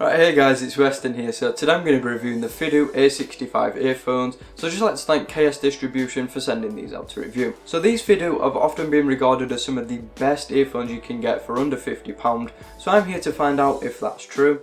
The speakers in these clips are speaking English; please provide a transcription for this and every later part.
Right, hey guys, it's Weston here. So today I'm going to be reviewing the Fidue A65 earphones. So I'd just like to thank KS Distribution for sending these out to review. So these Fidue have often been regarded as some of the best earphones you can get for under £50. So I'm here to find out if that's true.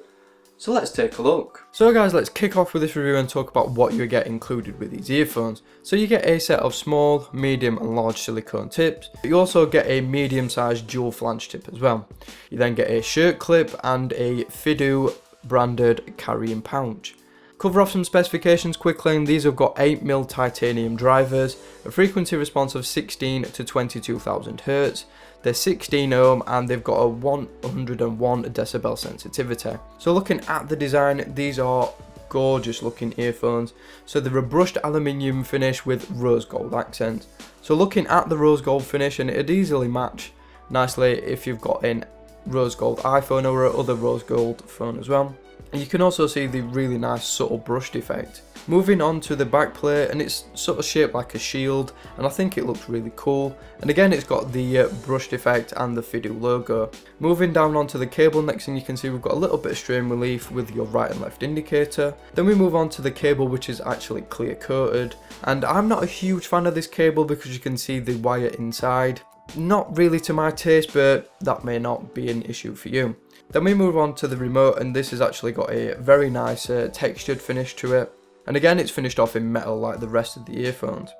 So let's take a look. So guys, let's kick off with this review and talk about what you get included with these earphones. So you get a set of small, medium and large silicone tips. You also get a medium sized dual flange tip as well. You then get a shirt clip and a Fidue branded carrying pouch. Cover off some specifications quickly, and these have got 8mm titanium drivers, a frequency response of 16 to 22,000 Hz. They're 16 ohm and they've got a 101 decibel sensitivity. So looking at the design, these are gorgeous looking earphones. So they're a brushed aluminium finish with rose gold accents. So looking at the rose gold finish, and it'd easily match nicely if you've got an rose gold iPhone or other rose gold phone as well. And you can also see the really nice subtle brushed effect. Moving on to the back plate, and it's sort of shaped like a shield, and I think it looks really cool. And again, it's got the brushed effect and the Fidue logo. Moving down onto the cable, next thing you can see we've got a little bit of strain relief with your right and left indicator. Then we move on to the cable, which is actually clear coated, and I'm not a huge fan of this cable because you can see the wire inside. Not really to my taste, but that may not be an issue for you. Then we move on to the remote, and this has actually got a very nice textured finish to it. And again, it's finished off in metal like the rest of the earphones.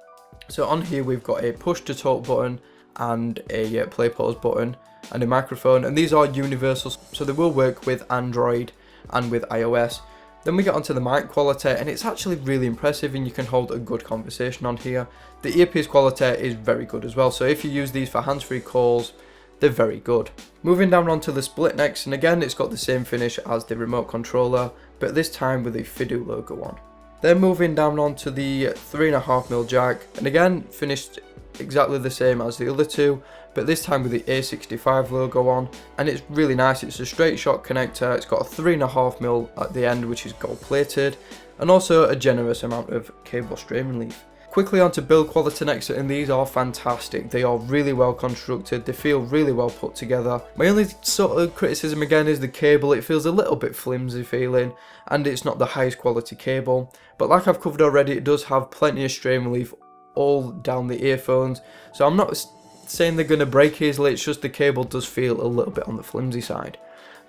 So on here we've got a push to talk button and a play pause button and a microphone, and these are universal, so they will work with Android and with iOS. Then we get onto the mic quality, and it's actually really impressive, and you can hold a good conversation on here. The earpiece quality is very good as well, so if you use these for hands-free calls, they're very good. Moving down onto the split next, and again it's got the same finish as the remote controller, but this time with the Fidue logo on. Then moving down onto the 3.5mm jack, and again finished exactly the same as the other two, but this time with the A65 logo on, and it's really nice. It's a straight shot connector, it's got a 3.5mm at the end which is gold plated, and also a generous amount of cable strain relief. Quickly onto build quality next, and these are fantastic. They are really well constructed, they feel really well put together. My only sort of criticism again is the cable. It feels a little bit flimsy feeling, and it's not the highest quality cable, but like I've covered already, it does have plenty of strain relief all down the earphones, so I'm not saying they're going to break easily, it's just the cable does feel a little bit on the flimsy side.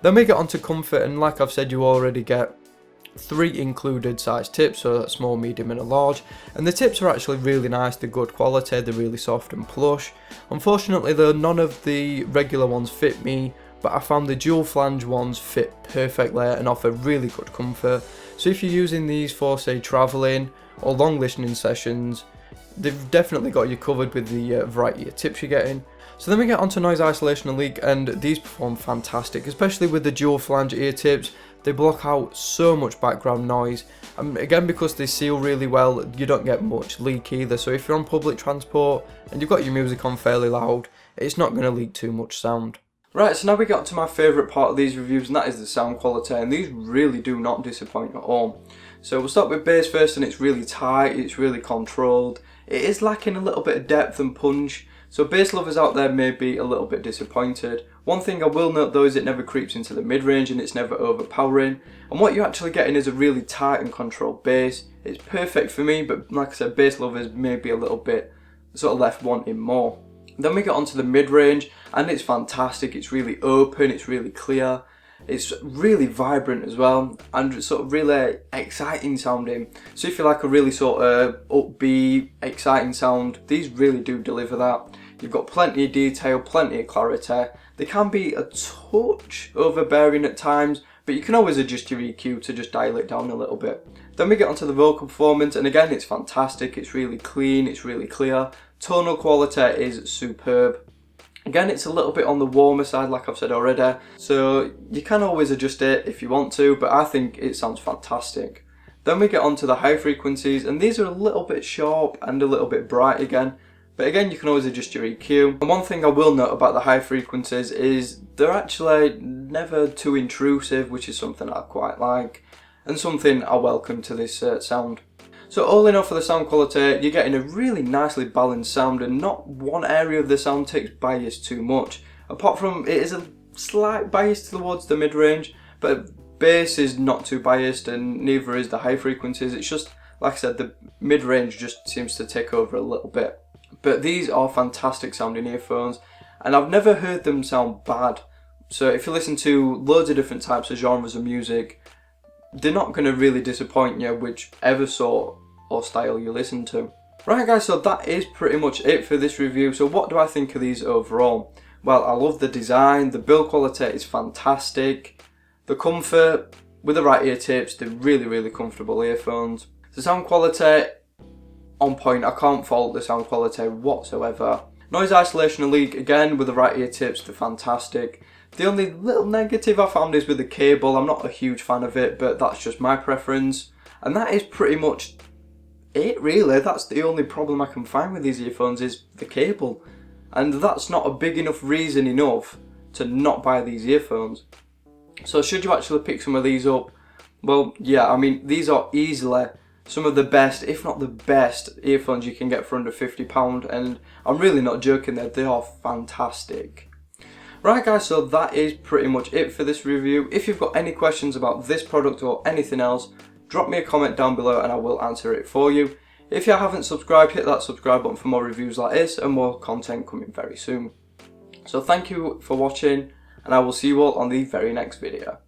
Then we get onto comfort, and like I've said, you already get 3 included size tips, so a small, medium and a large, and the tips are actually really nice. They're good quality, they're really soft and plush. Unfortunately though, none of the regular ones fit me, but I found the dual flange ones fit perfectly and offer really good comfort. So if you're using these for say travelling or long listening sessions, they've definitely got you covered with the variety of tips you're getting. So then we get onto noise isolation and leak, and these perform fantastic, especially with the dual flange ear tips. They block out so much background noise, and again because they seal really well, you don't get much leak either. So if you're on public transport and you've got your music on fairly loud, it's not going to leak too much sound. Right, so now we got to my favourite part of these reviews, and that is the sound quality, and these really do not disappoint at all. So we'll start with bass first, and it's really tight, it's really controlled. It is lacking a little bit of depth and punch, so bass lovers out there may be a little bit disappointed. One thing I will note though is it never creeps into the mid-range, and it's never overpowering, and what you're actually getting is a really tight and controlled bass. It's perfect for me, but like I said, bass lovers may be a little bit sort of left wanting more. Then we get onto the mid-range, and it's fantastic. It's really open, it's really clear, it's really vibrant as well, and sort of really exciting sounding. So if you like a really sort of upbeat, exciting sound, these really do deliver that. You've got plenty of detail, plenty of clarity. They can be a touch overbearing at times, but you can always adjust your EQ to just dial it down a little bit. Then we get onto the vocal performance, and again it's fantastic. It's really clean, it's really clear. Tonal quality is superb. Again, it's a little bit on the warmer side, like I've said already, so you can always adjust it if you want to, but I think it sounds fantastic. Then we get onto the high frequencies, and these are a little bit sharp and a little bit bright again, but again you can always adjust your EQ. And one thing I will note about the high frequencies is they're actually never too intrusive, which is something I quite like, and something I welcome to this sound. So all in all, for the sound quality, you're getting a really nicely balanced sound, and not one area of the sound takes bias too much. Apart from, it is a slight bias towards the mid-range, but bass is not too biased and neither is the high frequencies. It's just, like I said, the mid-range just seems to take over a little bit. But these are fantastic sounding earphones, and I've never heard them sound bad. So if you listen to loads of different types of genres of music, they're not going to really disappoint you, whichever sort or style you listen to. Right guys, so that is pretty much it for this review. So what do I think of these overall? Well, I love the design, the build quality is fantastic, the comfort, with the right ear tips, they're really comfortable earphones. The sound quality, on point, I can't fault the sound quality whatsoever. Noise isolation and leak, again, with the right ear tips, they're fantastic. The only little negative I found is with the cable. I'm not a huge fan of it, but that's just my preference. And that is pretty much it really. That's the only problem I can find with these earphones is the cable. And that's not a big enough reason enough to not buy these earphones. So should you actually pick some of these up? Well, yeah, I mean, these are easily some of the best, if not the best, earphones you can get for under £50, and I'm really not joking there, they are fantastic. Right guys, so that is pretty much it for this review. If you've got any questions about this product or anything else, drop me a comment down below and I will answer it for you. If you haven't subscribed, hit that subscribe button for more reviews like this and more content coming very soon. So thank you for watching, and I will see you all on the very next video.